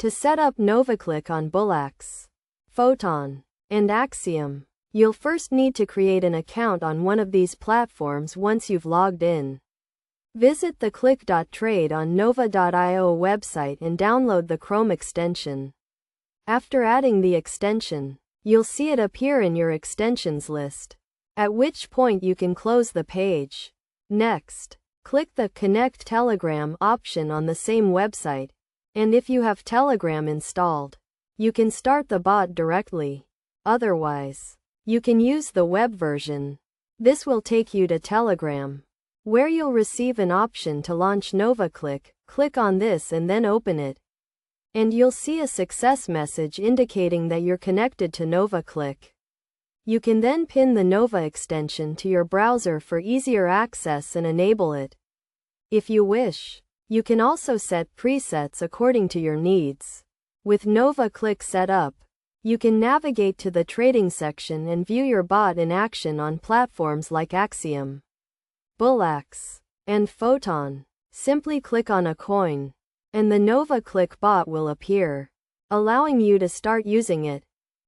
To set up Nova Click on Bullx, Photon, and Axiom, you'll first need to create an account on one of these platforms once you've logged in. Visit the click.trade on nova.io website and download the Chrome extension. After adding the extension, you'll see it appear in your extensions list, at which point you can close the page. Next, click the Connect Telegram option on the same website, and if you have Telegram installed, you can start the bot directly. Otherwise, you can use the web version. This will take you to Telegram, where you'll receive an option to launch Nova Click. Click on this and then open it, and you'll see a success message indicating that you're connected to Nova Click. You can then pin the Nova extension to your browser for easier access and enable it. If you wish, you can also set presets according to your needs. With Nova Click set up, you can navigate to the trading section and view your bot in action on platforms like Axiom, Bullx, and Photon. Simply click on a coin, and the Nova Click bot will appear, allowing you to start using it.